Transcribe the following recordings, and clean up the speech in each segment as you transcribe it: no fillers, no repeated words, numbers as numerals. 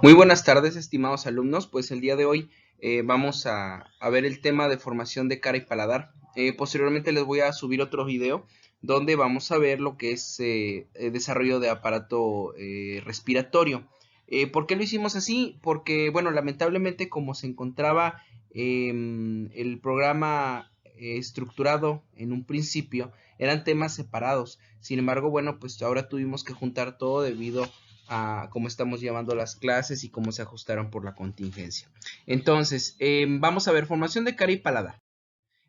Muy buenas tardes, estimados alumnos. Pues el día de hoy vamos a ver el tema de formación de cara y paladar. Posteriormente les voy a subir otro video donde vamos a ver lo que es el desarrollo de aparato respiratorio. ¿Por qué lo hicimos así? Porque, bueno, lamentablemente como se encontraba el programa estructurado en un principio, eran temas separados. Sin embargo, bueno, pues ahora tuvimos que juntar todo debido a cómo estamos llevando las clases y cómo se ajustaron por la contingencia. Entonces, vamos a ver formación de cara y paladar.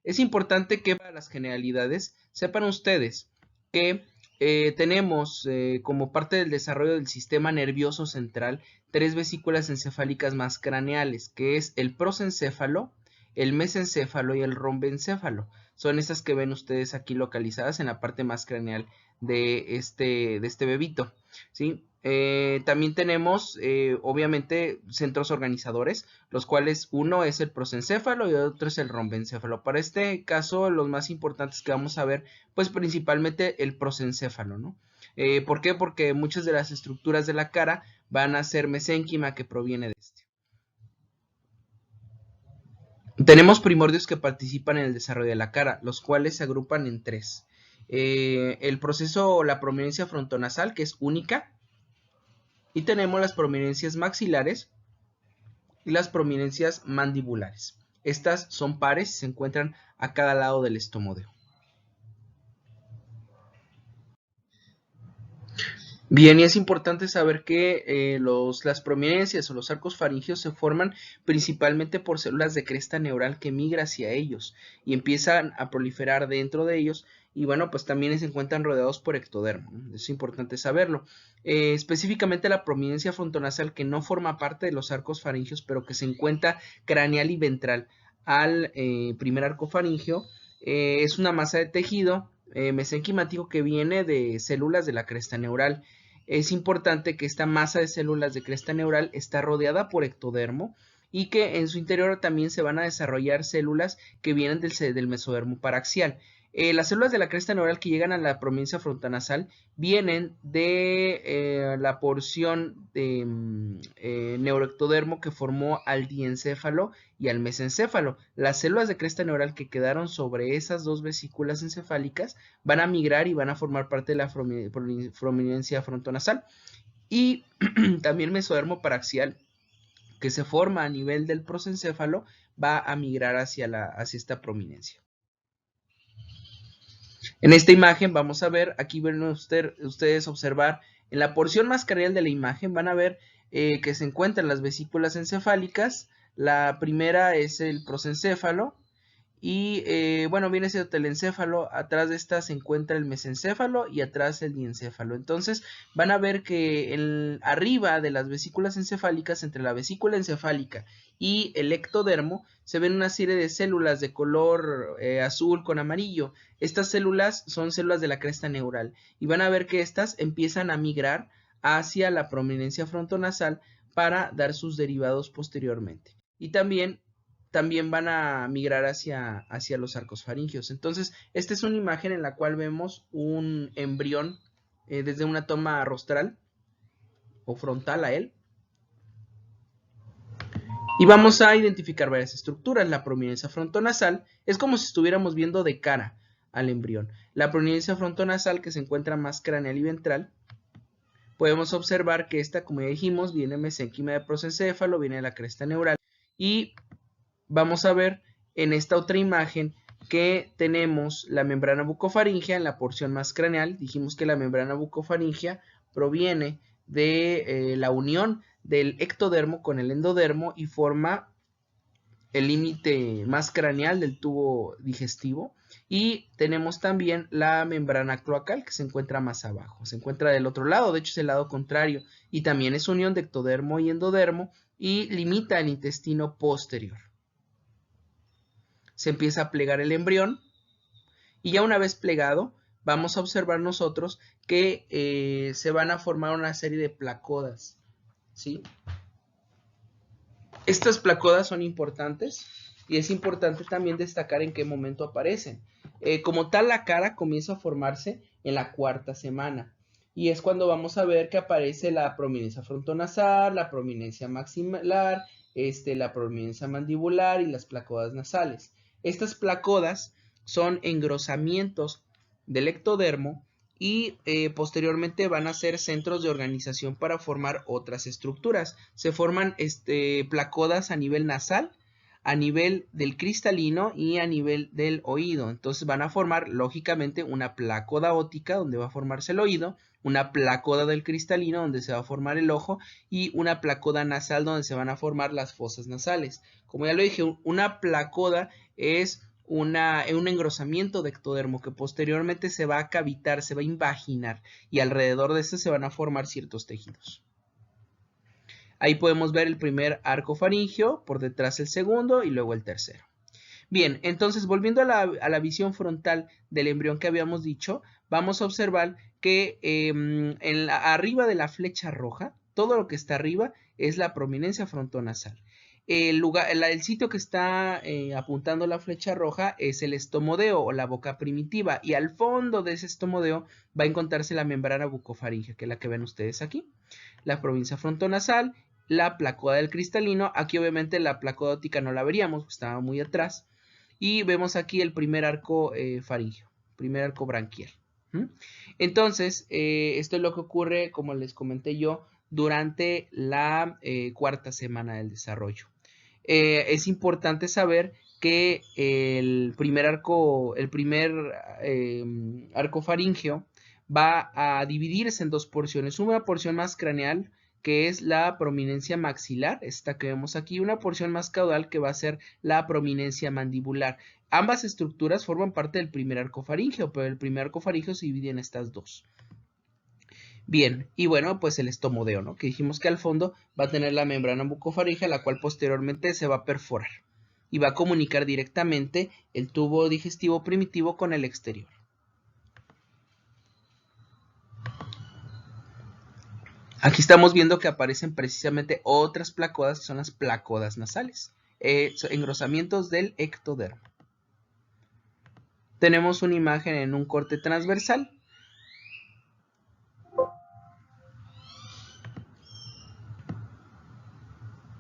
Es importante que para las generalidades sepan ustedes que tenemos como parte del desarrollo del sistema nervioso central tres vesículas encefálicas más craneales, que es el prosencéfalo, el mesencéfalo y el rombencéfalo. Son estas que ven ustedes aquí localizadas en la parte más craneal de este bebito, ¿sí? También tenemos, obviamente, centros organizadores, los cuales uno es el prosencéfalo y otro es el rombencéfalo. Para este caso, los más importantes que vamos a ver, pues principalmente el prosencéfalo, ¿no? ¿Por qué? Porque muchas de las estructuras de la cara van a ser mesénquima que proviene de este. Tenemos primordios que participan en el desarrollo de la cara, los cuales se agrupan en tres. El proceso o la prominencia frontonasal, que es única, y tenemos las prominencias maxilares y las prominencias mandibulares. Estas son pares y se encuentran a cada lado del estómago. Bien, y es importante saber que las prominencias o los arcos faringeos se forman principalmente por células de cresta neural que migra hacia ellos y empiezan a proliferar dentro de ellos y bueno, pues también se encuentran rodeados por ectodermo, ¿no? Es importante saberlo. Específicamente la prominencia frontonasal que no forma parte de los arcos faringeos pero que se encuentra craneal y ventral al primer arco faringeo es una masa de tejido mesenquimático que viene de células de la cresta neural. Es importante que esta masa de células de cresta neural está rodeada por ectodermo y que en su interior también se van a desarrollar células que vienen del mesodermo paraxial. Las células de la cresta neural que llegan a la prominencia frontonasal vienen de la porción de neuroectodermo que formó al diencéfalo y al mesencéfalo. Las células de cresta neural que quedaron sobre esas dos vesículas encefálicas van a migrar y van a formar parte de la prominencia frontonasal. Y también mesodermo paraxial que se forma a nivel del prosencéfalo va a migrar hacia esta prominencia. En esta imagen vamos a ver, aquí van ustedes observar, en la porción más craneal de la imagen van a ver que se encuentran las vesículas encefálicas. La primera es el prosencéfalo y bueno, viene siendo telencéfalo, atrás de esta se encuentra el mesencéfalo y atrás el diencéfalo. Entonces van a ver que arriba de las vesículas encefálicas, entre la vesícula encefálica y el ectodermo, se ven una serie de células de color azul con amarillo. Estas células son células de la cresta neural y van a ver que estas empiezan a migrar hacia la prominencia frontonasal para dar sus derivados posteriormente. Y también van a migrar hacia los arcos faringeos. Entonces, esta es una imagen en la cual vemos un embrión desde una toma rostral o frontal a él. Y vamos a identificar varias estructuras. La prominencia frontonasal es como si estuviéramos viendo de cara al embrión. La prominencia frontonasal, que se encuentra más craneal y ventral, podemos observar que esta, como ya dijimos, viene mesénquima de prosencéfalo, viene de la cresta neural. Y vamos a ver en esta otra imagen que tenemos la membrana bucofaringea en la porción más craneal. Dijimos que la membrana bucofaringea proviene de la unión del ectodermo con el endodermo y forma el límite más craneal del tubo digestivo. Y tenemos también la membrana cloacal que se encuentra más abajo, se encuentra del otro lado, de hecho es el lado contrario, y también es unión de ectodermo y endodermo y limita el intestino posterior. Se empieza a plegar el embrión y ya una vez plegado vamos a observar nosotros que se van a formar una serie de placodas, ¿sí? Estas placodas son importantes y es importante también destacar en qué momento aparecen. Como tal, la cara comienza a formarse en la cuarta semana y es cuando vamos a ver que aparece la prominencia frontonasal, la prominencia maxilar, la prominencia mandibular y las placodas nasales. Estas placodas son engrosamientos del ectodermo y posteriormente van a ser centros de organización para formar otras estructuras. Se forman placodas a nivel nasal, a nivel del cristalino y a nivel del oído. Entonces van a formar lógicamente una placoda óptica donde va a formarse el oído, una placoda del cristalino donde se va a formar el ojo y una placoda nasal donde se van a formar las fosas nasales. Como ya lo dije, una placoda es un engrosamiento de ectodermo que posteriormente se va a cavitar, se va a invaginar y alrededor de este se van a formar ciertos tejidos. Ahí podemos ver el primer arco faríngeo, por detrás el segundo y luego el tercero. Bien, entonces volviendo a la visión frontal del embrión que habíamos dicho, vamos a observar que arriba de la flecha roja, todo lo que está arriba es la prominencia frontonasal. El sitio que está apuntando la flecha roja es el estomodeo o la boca primitiva, y al fondo de ese estomodeo va a encontrarse la membrana bucofaríngea, que es la que ven ustedes aquí. La provincia frontonasal, la placoda del cristalino, aquí obviamente la placoda óptica no la veríamos, estaba muy atrás, y vemos aquí el primer arco faríngeo, primer arco branquial. Entonces, esto es lo que ocurre, como les comenté yo, durante la cuarta semana del desarrollo. Es importante saber que el primer arco faríngeo va a dividirse en dos porciones. Una porción más craneal, que es la prominencia maxilar, esta que vemos aquí, una porción más caudal que va a ser la prominencia mandibular. Ambas estructuras forman parte del primer arco faríngeo, pero el primer arco faríngeo se divide en estas dos. Bien, y bueno, pues el estomodeo, ¿no? Que dijimos que al fondo va a tener la membrana bucofaríngea, la cual posteriormente se va a perforar y va a comunicar directamente el tubo digestivo primitivo con el exterior. Aquí estamos viendo que aparecen precisamente otras placodas, que son las placodas nasales, engrosamientos del ectodermo. Tenemos una imagen en un corte transversal.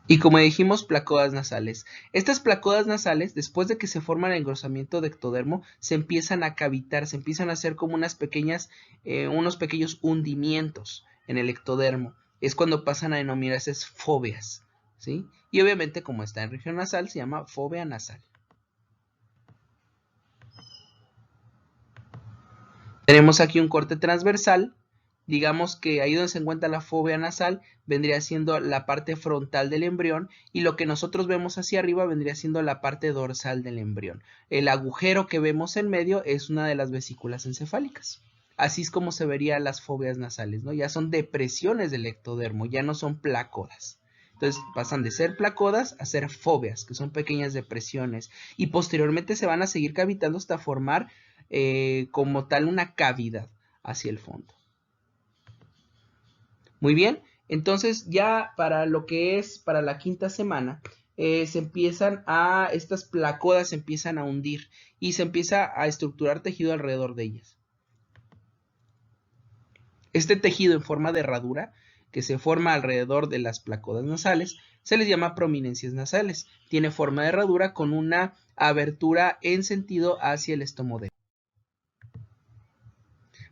Y como dijimos, placodas nasales. Estas placodas nasales, después de que se forma el engrosamiento de ectodermo, se empiezan a cavitar, se empiezan a hacer como unos pequeños hundimientos en el ectodermo. Es cuando pasan a denominarse fóveas, ¿sí? Y obviamente, como está en región nasal, se llama fóvea nasal. Tenemos aquí un corte transversal. Digamos que ahí donde se encuentra la fóvea nasal vendría siendo la parte frontal del embrión, y lo que nosotros vemos hacia arriba vendría siendo la parte dorsal del embrión. El agujero que vemos en medio es una de las vesículas encefálicas. Así es como se verían las fóveas nasales, ¿no? Ya son depresiones del ectodermo, ya no son placodas. Entonces pasan de ser placodas a ser fóveas, que son pequeñas depresiones, y posteriormente se van a seguir cavitando hasta formar como tal una cavidad hacia el fondo. Muy bien, entonces ya para lo que es para la quinta semana, estas placodas se empiezan a hundir y se empieza a estructurar tejido alrededor de ellas. Este tejido en forma de herradura que se forma alrededor de las placodas nasales se les llama prominencias nasales. Tiene forma de herradura con una abertura en sentido hacia el estomodeo.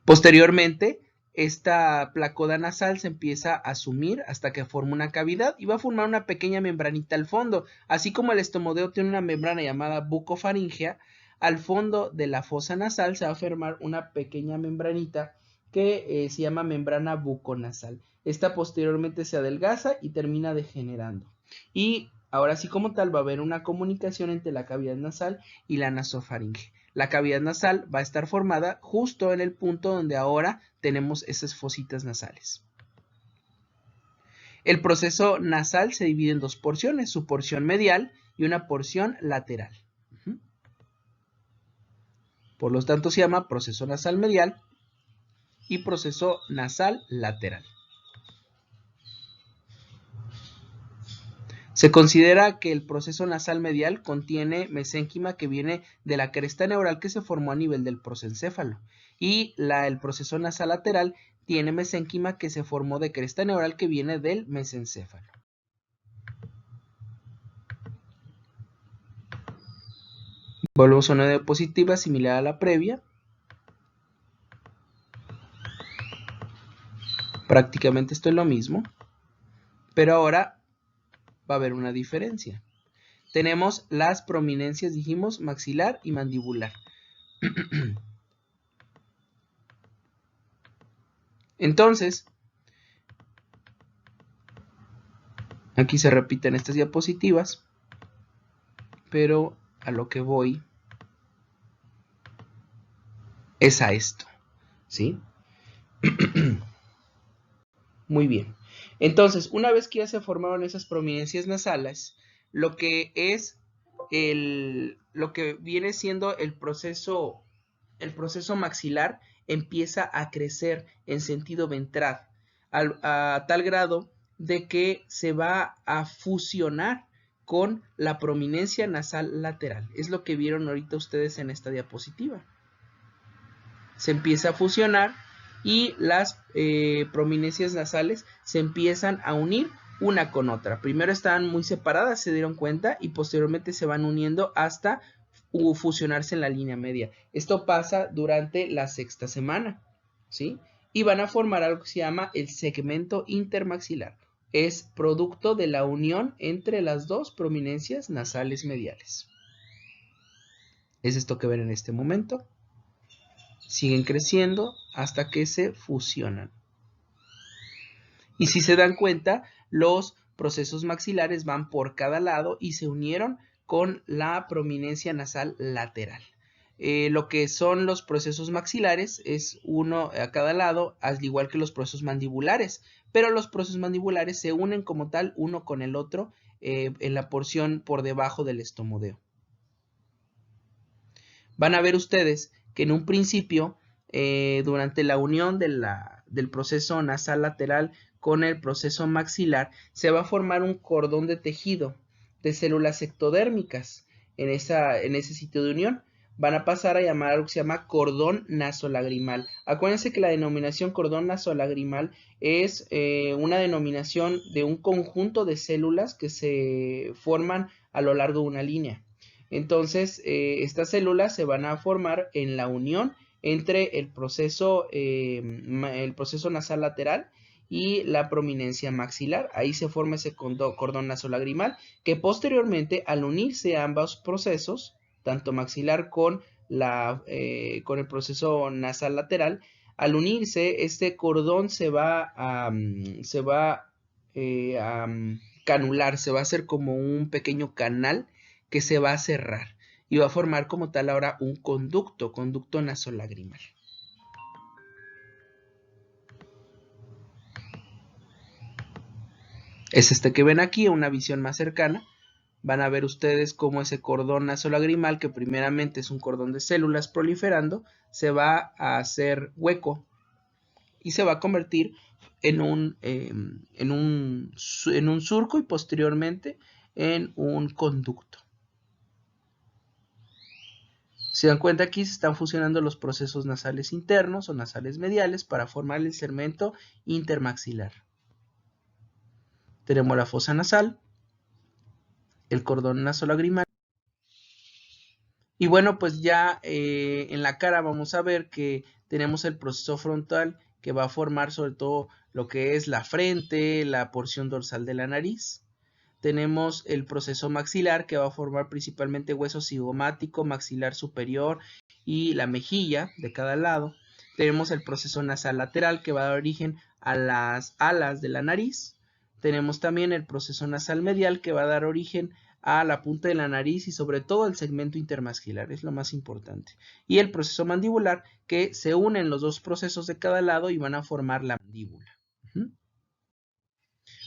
Posteriormente, esta placoda nasal se empieza a sumir hasta que forma una cavidad y va a formar una pequeña membranita al fondo. Así como el estomodeo tiene una membrana llamada bucofaríngea, al fondo de la fosa nasal se va a formar una pequeña membranita que se llama membrana buconasal. Esta posteriormente se adelgaza y termina degenerando. Y ahora sí, como tal, va a haber una comunicación entre la cavidad nasal y la nasofaringe. La cavidad nasal va a estar formada justo en el punto donde ahora tenemos esas fositas nasales. El proceso nasal se divide en dos porciones, su porción medial y una porción lateral. Por lo tanto, se llama proceso nasal medial y proceso nasal lateral. Se considera que el proceso nasal medial contiene mesénquima que viene de la cresta neural que se formó a nivel del prosencéfalo, y el proceso nasal lateral tiene mesénquima que se formó de cresta neural que viene del mesencéfalo. Volvemos a una diapositiva similar a la previa. Prácticamente esto es lo mismo, pero ahora va a haber una diferencia. Tenemos las prominencias, dijimos, maxilar y mandibular. Entonces, aquí se repiten estas diapositivas, pero a lo que voy es a esto, ¿sí? Muy bien. Entonces, una vez que ya se formaron esas prominencias nasales, lo que viene siendo el proceso maxilar empieza a crecer en sentido ventral a tal grado de que se va a fusionar con la prominencia nasal lateral. Es lo que vieron ahorita ustedes en esta diapositiva. Se empieza a fusionar y las prominencias nasales se empiezan a unir una con otra. Primero estaban muy separadas, se dieron cuenta, y posteriormente se van uniendo hasta fusionarse en la línea media. Esto pasa durante la sexta semana, ¿sí? Y van a formar algo que se llama el segmento intermaxilar. Es producto de la unión entre las dos prominencias nasales mediales. Es esto que ven en este momento. Siguen creciendo hasta que se fusionan. Y si se dan cuenta, los procesos maxilares van por cada lado y se unieron con la prominencia nasal lateral. Lo que son los procesos maxilares es uno a cada lado, al igual que los procesos mandibulares, pero los procesos mandibulares se unen como tal uno con el otro en la porción por debajo del estomodeo. Van a ver ustedes que en un principio, durante la unión del proceso nasal lateral con el proceso maxilar, se va a formar un cordón de tejido de células ectodérmicas en ese sitio de unión. Van a pasar a llamar algo que se llama cordón nasolagrimal. Acuérdense que la denominación cordón nasolagrimal es una denominación de un conjunto de células que se forman a lo largo de una línea. Entonces, estas células se van a formar en la unión entre el proceso nasal lateral y la prominencia maxilar. Ahí se forma ese cordón nasolagrimal que posteriormente, al unirse ambos procesos, tanto maxilar con el proceso nasal lateral, al unirse este cordón se va a canular, se va a hacer como un pequeño canal que se va a cerrar y va a formar como tal ahora un conducto nasolagrimal. Es este que ven aquí, una visión más cercana. Van a ver ustedes cómo ese cordón nasolagrimal, que primeramente es un cordón de células proliferando, se va a hacer hueco y se va a convertir en un surco y posteriormente en un conducto. Se dan cuenta, aquí se están fusionando los procesos nasales internos o nasales mediales para formar el segmento intermaxilar. Tenemos la fosa nasal, el cordón nasolagrimal. Y bueno, pues ya en la cara vamos a ver que tenemos el proceso frontal que va a formar sobre todo lo que es la frente, la porción dorsal de la nariz. Tenemos el proceso maxilar que va a formar principalmente hueso cigomático, maxilar superior y la mejilla de cada lado. Tenemos el proceso nasal lateral que va a dar origen a las alas de la nariz. Tenemos también el proceso nasal medial que va a dar origen a la punta de la nariz y sobre todo el segmento intermaxilar, es lo más importante. Y el proceso mandibular que se unen los dos procesos de cada lado y van a formar la mandíbula.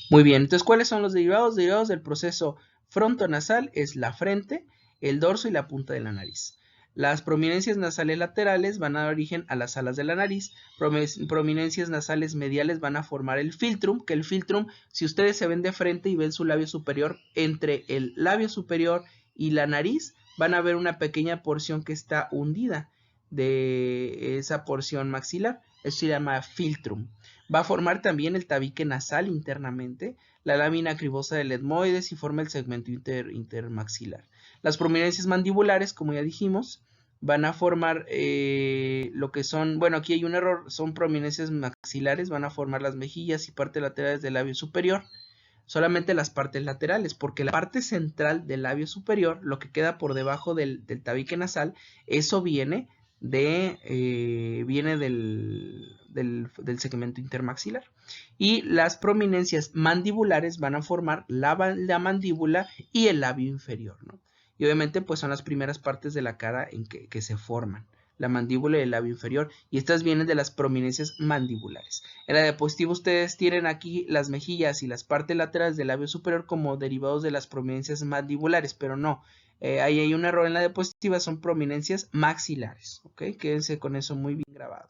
Muy bien, entonces, ¿cuáles son los derivados? Derivados del proceso frontonasal es la frente, el dorso y la punta de la nariz. Las prominencias nasales laterales van a dar origen a las alas de la nariz. Prominencias nasales mediales van a formar el filtrum, que el filtrum, si ustedes se ven de frente y ven su labio superior, entre el labio superior y la nariz van a ver una pequeña porción que está hundida de esa porción maxilar. Esto se llama filtrum. Va a formar también el tabique nasal internamente, la lámina cribosa del etmoides y forma el segmento intermaxilar. Las prominencias mandibulares, como ya dijimos, van a formar lo que son, bueno, aquí hay un error, son prominencias maxilares, van a formar las mejillas y partes laterales del labio superior, solamente las partes laterales, porque la parte central del labio superior, lo que queda por debajo del tabique nasal, eso viene del segmento intermaxilar. Y las prominencias mandibulares van a formar la mandíbula y el labio inferior, ¿no? Y obviamente pues son las primeras partes de la cara en que se forman, la mandíbula y el labio inferior, y estas vienen de las prominencias mandibulares. En la diapositiva ustedes tienen aquí las mejillas y las partes laterales del labio superior como derivados de las prominencias mandibulares, pero no, ahí hay un error en la diapositiva, son prominencias maxilares, ¿ok? Quédense con eso muy bien grabado.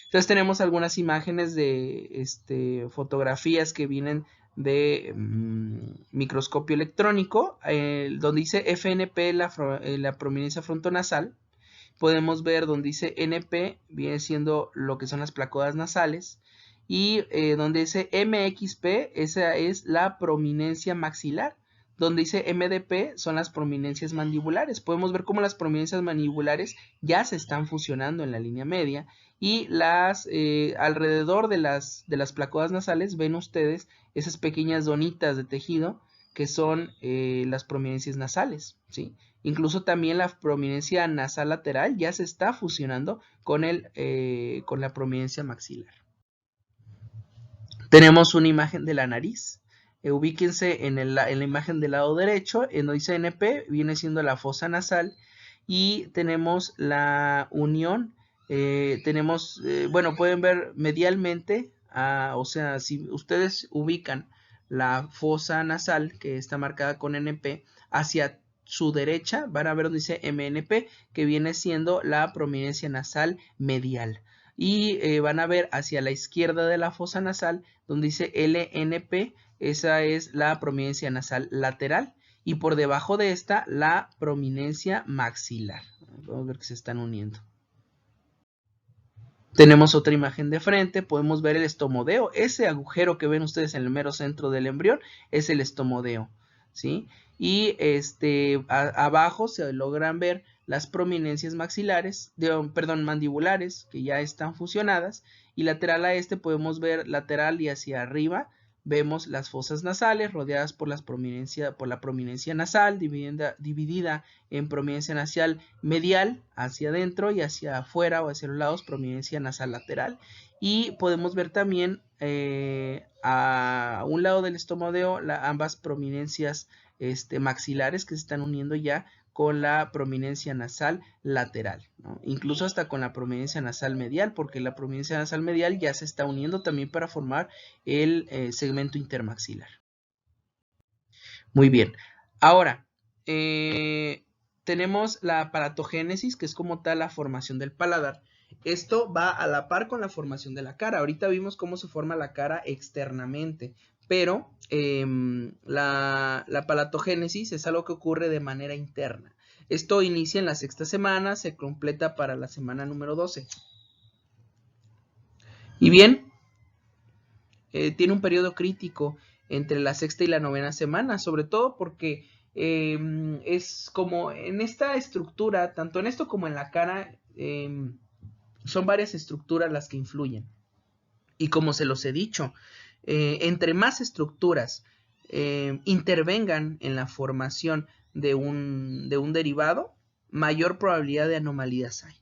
Entonces tenemos algunas imágenes de fotografías que vienen de microscopio electrónico, donde dice FNP, la prominencia frontonasal. Podemos ver donde dice NP, viene siendo lo que son las placoides nasales, y donde dice MXP, esa es la prominencia maxilar. Donde dice MDP son las prominencias mandibulares. Podemos ver cómo las prominencias mandibulares ya se están fusionando en la línea media, y alrededor de las placoides nasales ven ustedes esas pequeñas donitas de tejido que son las prominencias nasales, ¿sí? Incluso también la prominencia nasal lateral ya se está fusionando con la prominencia maxilar. Tenemos una imagen de la nariz. Ubíquense en la imagen del lado derecho, en donde dice NP, viene siendo la fosa nasal, y tenemos la unión. Bueno, pueden ver medialmente, o sea, si ustedes ubican la fosa nasal que está marcada con NP hacia su derecha, van a ver donde dice MNP, que viene siendo la prominencia nasal medial. Y van a ver hacia la izquierda de la fosa nasal donde dice LNP, esa es la prominencia nasal lateral, y por debajo de esta la prominencia maxilar. Vamos a ver que se están uniendo. Tenemos otra imagen de frente, podemos ver el estomodeo. Ese agujero que ven ustedes en el mero centro del embrión es el estomodeo, ¿sí? Y abajo se logran ver las prominencias maxilares, mandibulares, que ya están fusionadas, y lateral a podemos ver lateral y hacia arriba vemos las fosas nasales rodeadas por la prominencia nasal, dividida en prominencia nasal medial hacia adentro y hacia afuera o hacia los lados, prominencia nasal lateral. Y podemos ver también a un lado del estomodeo ambas prominencias maxilares que se están uniendo ya con la prominencia nasal lateral, ¿no? Incluso hasta con la prominencia nasal medial, porque la prominencia nasal medial ya se está uniendo también para formar el segmento intermaxilar. Muy bien. Ahora, tenemos la palatogénesis, que es como tal la formación del paladar. Esto va a la par con la formación de la cara. Ahorita vimos cómo se forma la cara externamente, pero la palatogénesis es algo que ocurre de manera interna. Esto inicia en la sexta semana, se completa para la semana número 12. Y bien, tiene un periodo crítico entre la sexta y la novena semana, sobre todo porque es como en esta estructura, tanto en esto como en la cara, son varias estructuras las que influyen. Y como se los he dicho, entre más estructuras intervengan en la formación de un derivado, mayor probabilidad de anomalías hay.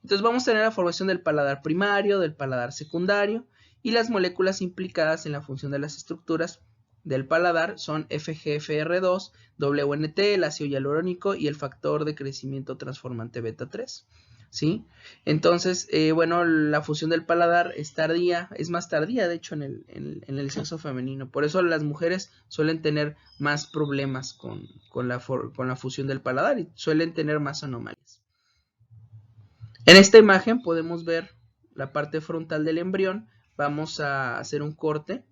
Entonces vamos a tener la formación del paladar primario, del paladar secundario, y las moléculas implicadas en la función de las estructuras del paladar son FGFR2, WNT, el ácido hialurónico y el factor de crecimiento transformante beta 3. ¿Sí? Entonces, bueno, la fusión del paladar es tardía, es más tardía de hecho en el sexo femenino. Por eso las mujeres suelen tener más problemas con la fusión del paladar y suelen tener más anomalías. En esta imagen podemos ver la parte frontal del embrión. Vamos a hacer un corte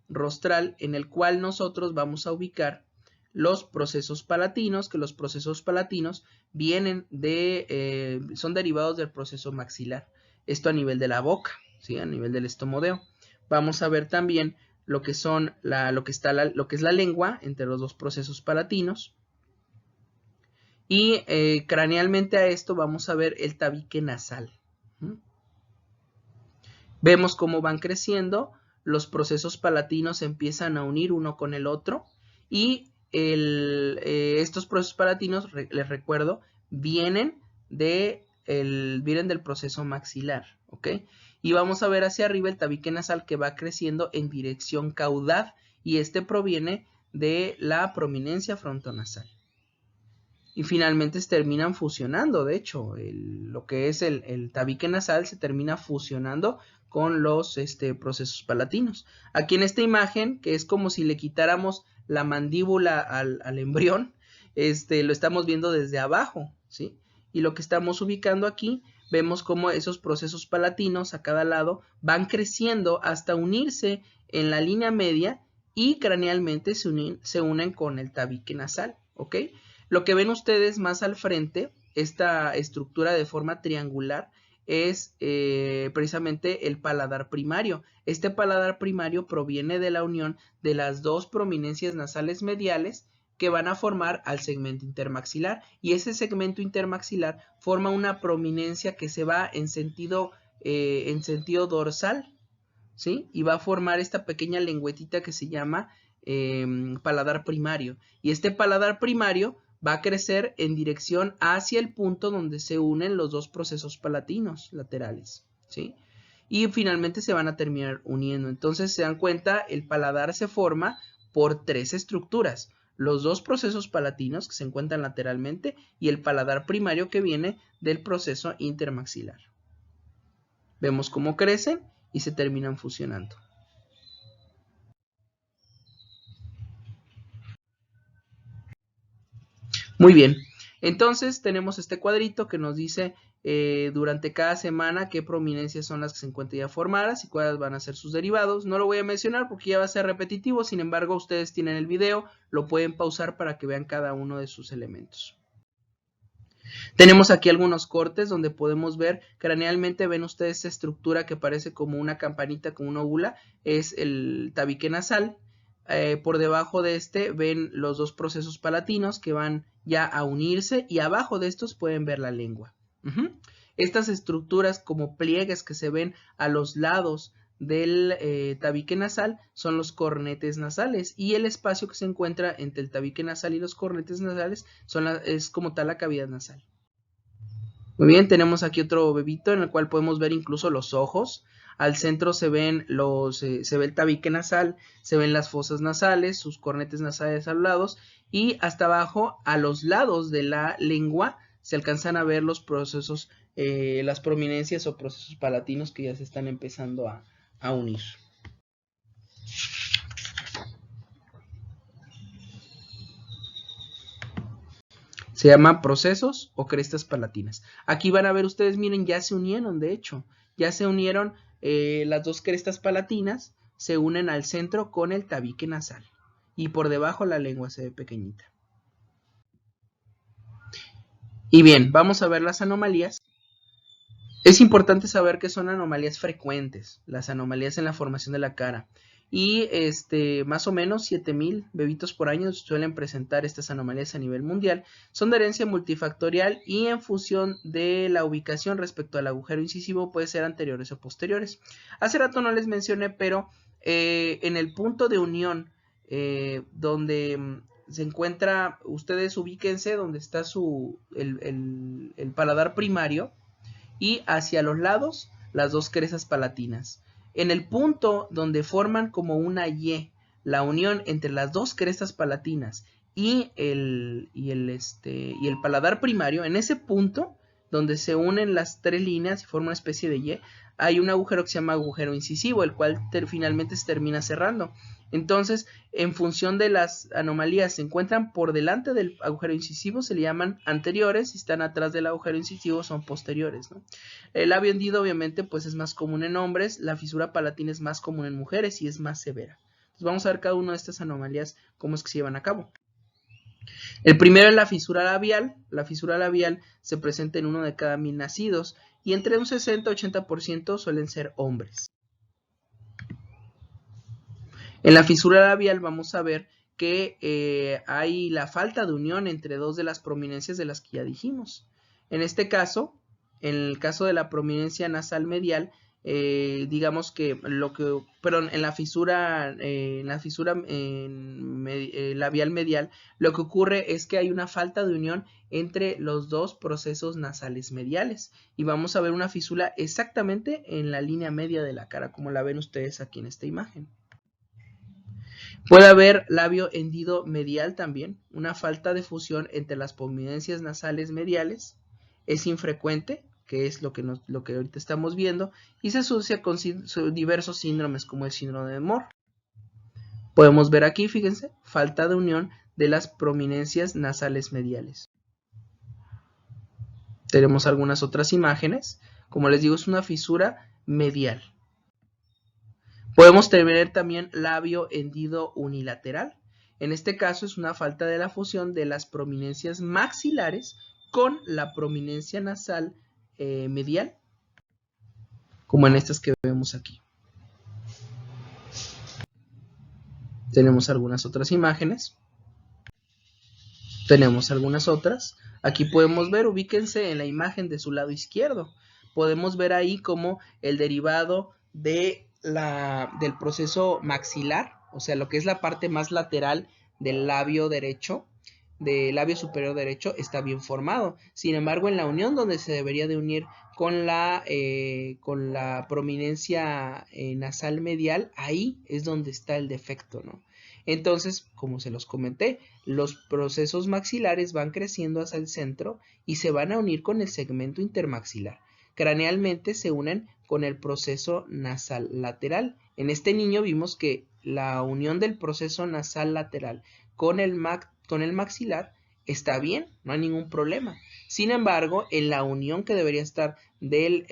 rostral en el cual nosotros vamos a ubicar los procesos palatinos, que los procesos palatinos vienen son derivados del proceso maxilar. esto a nivel de la boca, ¿sí? A nivel del estomodeo. Vamos a ver también lo que son lo que es la lengua entre los dos procesos palatinos. Y cranealmente a esto vamos a ver el tabique nasal. Vemos cómo van creciendo, los procesos palatinos se empiezan a unir uno con el otro y estos procesos palatinos, les recuerdo, vienen del proceso maxilar, ¿ok? Y vamos a ver hacia arriba el tabique nasal que va creciendo en dirección caudal y este proviene de la prominencia frontonasal. Y finalmente se terminan fusionando, de hecho, lo que es el tabique nasal se termina fusionando con los procesos palatinos. Aquí en esta imagen, que es como si le quitáramos la mandíbula al embrión, lo estamos viendo desde abajo, ¿sí? Y lo que estamos ubicando aquí, vemos cómo esos procesos palatinos a cada lado van creciendo hasta unirse en la línea media y cranealmente se unen con el tabique nasal, ¿ok? Lo que ven ustedes más al frente, esta estructura de forma triangular, es precisamente el paladar primario. Este paladar primario proviene de la unión de las dos prominencias nasales mediales que van a formar al segmento intermaxilar y ese segmento intermaxilar forma una prominencia que se va en sentido dorsal, ¿sí? Y va a formar esta pequeña lengüetita que se llama paladar primario y este paladar primario va a crecer en dirección hacia el punto donde se unen los dos procesos palatinos laterales, ¿sí? Y finalmente se van a terminar uniendo. Entonces se dan cuenta, el paladar se forma por tres estructuras. Los dos procesos palatinos que se encuentran lateralmente y el paladar primario que viene del proceso intermaxilar. Vemos cómo crecen y se terminan fusionando. Muy bien, entonces tenemos este cuadrito que nos dice durante cada semana qué prominencias son las que se encuentran ya formadas y cuáles van a ser sus derivados. No lo voy a mencionar porque ya va a ser repetitivo, sin embargo ustedes tienen el video, lo pueden pausar para que vean cada uno de sus elementos. Tenemos aquí algunos cortes donde podemos ver, cranealmente ven ustedes esta estructura que parece como una campanita, como una óvula, es el tabique nasal. Por debajo de este ven los dos procesos palatinos que van ya a unirse y abajo de estos pueden ver la lengua. Estas estructuras como pliegues que se ven a los lados del tabique nasal son los cornetes nasales y el espacio que se encuentra entre el tabique nasal y los cornetes nasales es como tal la cavidad nasal. Muy bien, tenemos aquí otro bebito en el cual podemos ver incluso los ojos. Al centro se ven se ve el tabique nasal, se ven las fosas nasales, sus cornetes nasales a los lados y hasta abajo a los lados de la lengua se alcanzan a ver los procesos, las prominencias o procesos palatinos que ya se están empezando a unir. Se llama procesos o crestas palatinas. Aquí van a ver ustedes, miren, ya se unieron, de hecho. Ya se unieron las dos crestas palatinas, se unen al centro con el tabique nasal. Y por debajo la lengua se ve pequeñita. Y bien, vamos a ver las anomalías. Es importante saber que son anomalías frecuentes, las anomalías en la formación de la cara. Y más o menos 7,000 bebitos por año suelen presentar estas anomalías a nivel mundial. Son de herencia multifactorial y en función de la ubicación respecto al agujero incisivo puede ser anteriores o posteriores. Hace rato no les mencioné, pero en el punto de unión donde se encuentra, ustedes ubíquense donde está el paladar primario y hacia los lados las dos crestas palatinas. En el punto donde forman como una Y la unión entre las dos crestas palatinas y el paladar primario, en ese punto donde se unen las tres líneas y forma una especie de Y, hay un agujero que se llama agujero incisivo, el cual finalmente se termina cerrando. Entonces, en función de las anomalías, se encuentran por delante del agujero incisivo, se le llaman anteriores, si están atrás del agujero incisivo son posteriores, ¿no? El labio hendido obviamente pues es más común en hombres, la fisura palatina es más común en mujeres y es más severa. Entonces vamos a ver cada una de estas anomalías, cómo es que se llevan a cabo. El primero es la fisura labial. La fisura labial se presenta en 1 de cada 1000 nacidos y entre un 60-80% suelen ser hombres. En la fisura labial vamos a ver que hay la falta de unión entre dos de las prominencias de las que ya dijimos. En este caso, en el caso de la prominencia nasal medial, digamos que en la fisura, labial medial, lo que ocurre es que hay una falta de unión entre los dos procesos nasales mediales y vamos a ver una fisura exactamente en la línea media de la cara, como la ven ustedes aquí en esta imagen. Puede haber labio hendido medial también, una falta de fusión entre las prominencias nasales mediales, es infrecuente, que es lo que ahorita estamos viendo, y se asocia con diversos síndromes como el síndrome de Moore. Podemos ver aquí, fíjense, falta de unión de las prominencias nasales mediales. Tenemos algunas otras imágenes, como les digo, es una fisura medial. Podemos tener también labio hendido unilateral. En este caso es una falta de la fusión de las prominencias maxilares con la prominencia nasal medial, como en estas que vemos aquí. Tenemos algunas otras imágenes. Tenemos algunas otras. Aquí podemos ver, ubíquense en la imagen de su lado izquierdo. Podemos ver ahí como el derivado del proceso maxilar, o sea, lo que es la parte más lateral del labio derecho, del labio superior derecho, está bien formado. Sin embargo, en la unión donde se debería de unir con la prominencia nasal medial, ahí es donde está el defecto, ¿no? Entonces, como se los comenté, los procesos maxilares van creciendo hacia el centro y se van a unir con el segmento intermaxilar. Cranealmente se unen con el proceso nasal lateral. En este niño vimos que la unión del proceso nasal lateral con el maxilar está bien, no hay ningún problema. Sin embargo, en la unión que debería estar del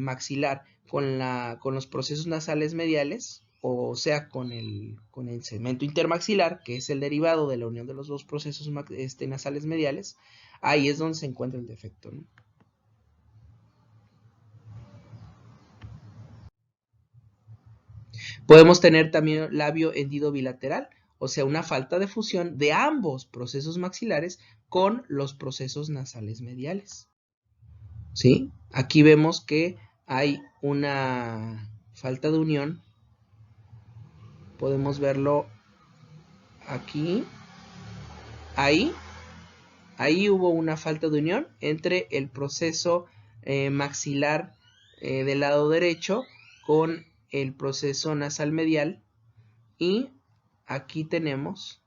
maxilar con los procesos nasales mediales, o sea, con el segmento intermaxilar, que es el derivado de la unión de los dos procesos nasales mediales, ahí es donde se encuentra el defecto, ¿no? Podemos tener también labio hendido bilateral, o sea, una falta de fusión de ambos procesos maxilares con los procesos nasales mediales. ¿Sí? Aquí vemos que hay una falta de unión. Podemos verlo aquí. Ahí hubo una falta de unión entre el proceso maxilar del lado derecho con el proceso nasal medial, y aquí tenemos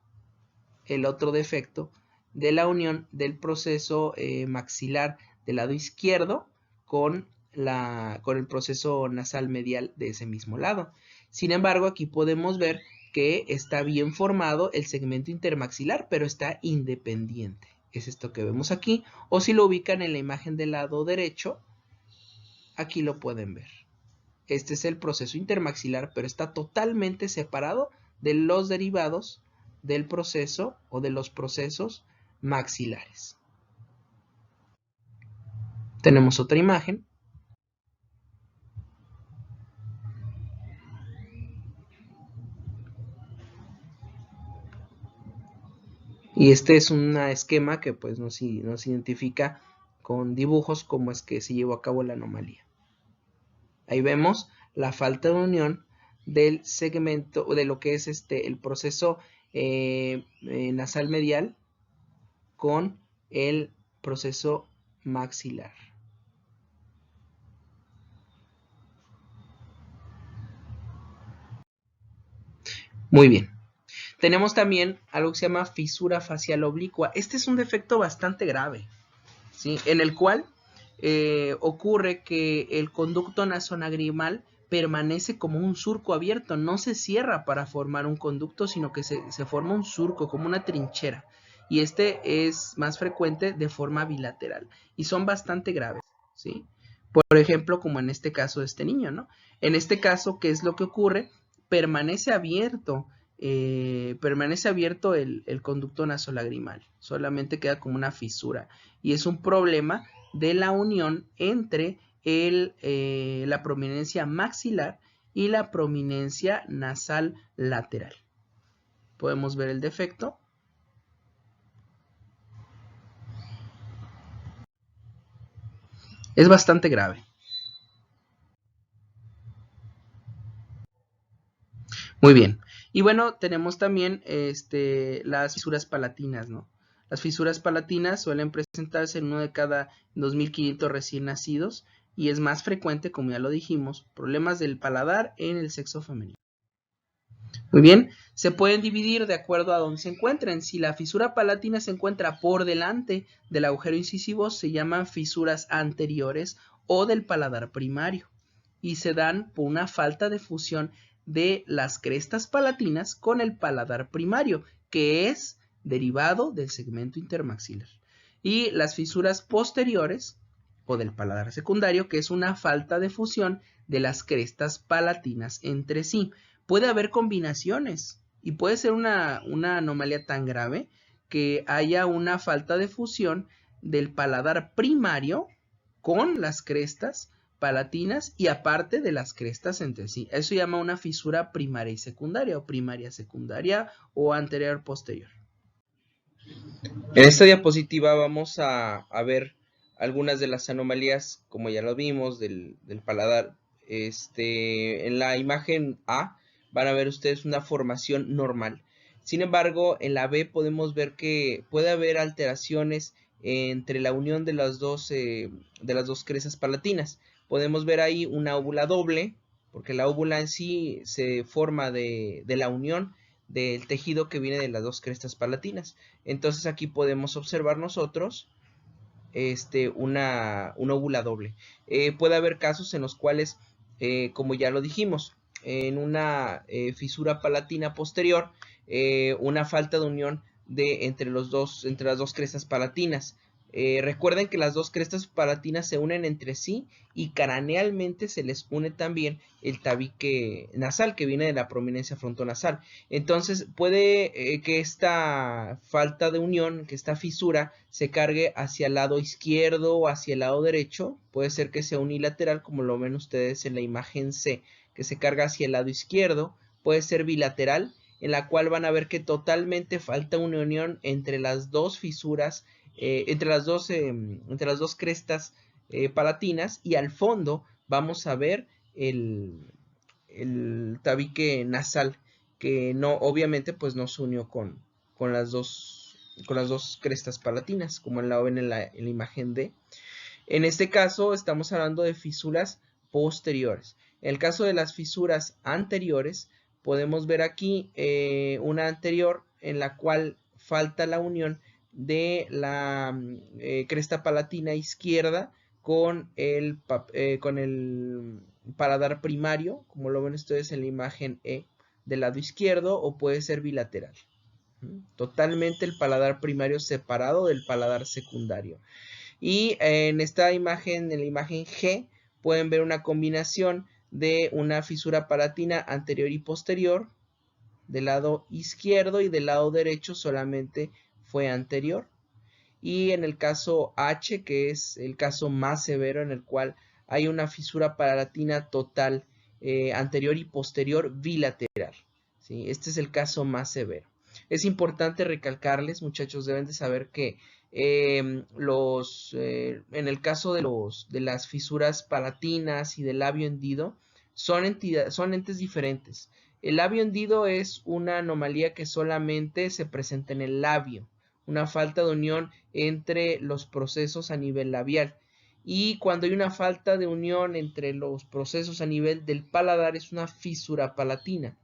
el otro defecto de la unión del proceso maxilar del lado izquierdo con el proceso nasal medial de ese mismo lado. Sin embargo, aquí podemos ver que está bien formado el segmento intermaxilar, pero está independiente. Es esto que vemos aquí, o si lo ubican en la imagen del lado derecho, aquí lo pueden ver. Este es el proceso intermaxilar, pero está totalmente separado de los derivados del proceso o de los procesos maxilares. Tenemos otra imagen. Y este es un esquema que pues nos identifica con dibujos cómo es que se llevó a cabo la anomalía. Ahí vemos la falta de unión del segmento, de lo que es el proceso nasal medial con el proceso maxilar. Muy bien. Tenemos también algo que se llama fisura facial oblicua. Este es un defecto bastante grave, ¿sí? En el cual ocurre que el conducto nasonagrimal permanece como un surco abierto, no se cierra para formar un conducto, sino que se forma un surco, como una trinchera. Y este es más frecuente de forma bilateral y son bastante graves, ¿sí? Por ejemplo, como en este caso de este niño, ¿no? En este caso, ¿qué es lo que ocurre? Permanece abierto el conducto nasolagrimal, solamente queda como una fisura y es un problema de la unión entre la prominencia maxilar y la prominencia nasal lateral. Podemos ver el defecto. Es bastante grave. Muy bien. Y bueno, tenemos también las fisuras palatinas, ¿no? Las fisuras palatinas suelen presentarse en uno de cada 2.500 recién nacidos y es más frecuente, como ya lo dijimos, problemas del paladar en el sexo femenino. Muy bien, se pueden dividir de acuerdo a donde se encuentren. Si la fisura palatina se encuentra por delante del agujero incisivo, se llaman fisuras anteriores o del paladar primario y se dan por una falta de fusión de las crestas palatinas con el paladar primario, que es derivado del segmento intermaxilar. Y las fisuras posteriores o del paladar secundario, que es una falta de fusión de las crestas palatinas entre sí. Puede haber combinaciones y puede ser una anomalía tan grave que haya una falta de fusión del paladar primario con las crestas palatinas y aparte de las crestas entre sí. Eso se llama una fisura primaria y secundaria o primaria secundaria o anterior posterior. En esta diapositiva vamos a ver algunas de las anomalías, como ya lo vimos, del paladar. En la imagen A van a ver ustedes una formación normal. Sin embargo, en la B podemos ver que puede haber alteraciones entre la unión de las dos crestas palatinas. Podemos ver ahí una óvula doble, porque la óvula en sí se forma de la unión del tejido que viene de las dos crestas palatinas. Entonces aquí podemos observar nosotros una óvula doble. Puede haber casos en los cuales, como ya lo dijimos, en una fisura palatina posterior, una falta de unión entre las dos crestas palatinas. Recuerden que las dos crestas palatinas se unen entre sí y cranealmente se les une también el tabique nasal que viene de la prominencia frontonasal. Entonces puede que esta falta de unión, que esta fisura se cargue hacia el lado izquierdo o hacia el lado derecho. Puede ser que sea unilateral, como lo ven ustedes en la imagen C, que se carga hacia el lado izquierdo. Puede ser bilateral, en la cual van a ver que totalmente falta una unión entre las dos fisuras, entre las dos crestas palatinas, y al fondo vamos a ver el tabique nasal, que no, obviamente pues no se unió con las dos crestas palatinas, como la ven en la imagen D. En este caso estamos hablando de fisuras posteriores. En el caso de las fisuras anteriores, podemos ver aquí una anterior en la cual falta la unión de la cresta palatina izquierda con el paladar primario, como lo ven ustedes en la imagen E del lado izquierdo, o puede ser bilateral. Totalmente el paladar primario separado del paladar secundario. Y en esta imagen, en la imagen G, pueden ver una combinación de una fisura palatina anterior y posterior del lado izquierdo, y del lado derecho solamente fue anterior. Y en el caso H, que es el caso más severo, en el cual hay una fisura palatina total anterior y posterior bilateral, ¿sí? Este es el caso más severo. Es importante recalcarles, muchachos, deben de saber que en el caso de las fisuras palatinas y del labio hendido, son entes diferentes. El labio hendido es una anomalía que solamente se presenta en el labio, una falta de unión entre los procesos a nivel labial. Y cuando hay una falta de unión entre los procesos a nivel del paladar, es una fisura palatina.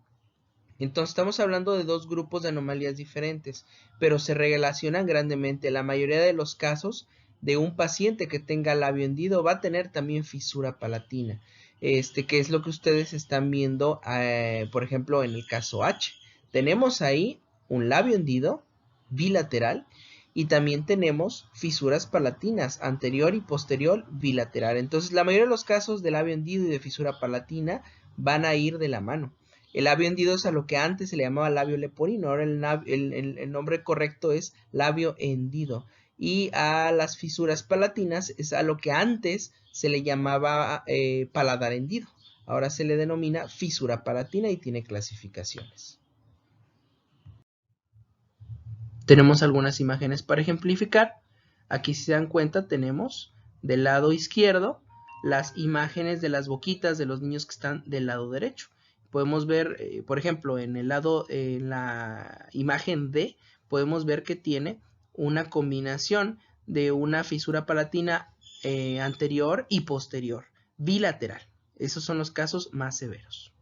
Entonces estamos hablando de dos grupos de anomalías diferentes, pero se relacionan grandemente. La mayoría de los casos de un paciente que tenga labio hendido va a tener también fisura palatina, que es lo que ustedes están viendo, por ejemplo, en el caso H. Tenemos ahí un labio hendido bilateral y también tenemos fisuras palatinas anterior y posterior bilateral. Entonces la mayoría de los casos de labio hendido y de fisura palatina van a ir de la mano. El labio hendido es a lo que antes se le llamaba labio leporino, ahora el nombre correcto es labio hendido. y a las fisuras palatinas es a lo que antes se le llamaba paladar hendido. Ahora se le denomina fisura palatina y tiene clasificaciones. Tenemos algunas imágenes para ejemplificar. Aquí, si se dan cuenta, tenemos del lado izquierdo las imágenes de las boquitas de los niños que están del lado derecho. Podemos ver, por ejemplo, en la imagen D, podemos ver que tiene una combinación de una fisura palatina anterior y posterior, bilateral. Esos son los casos más severos.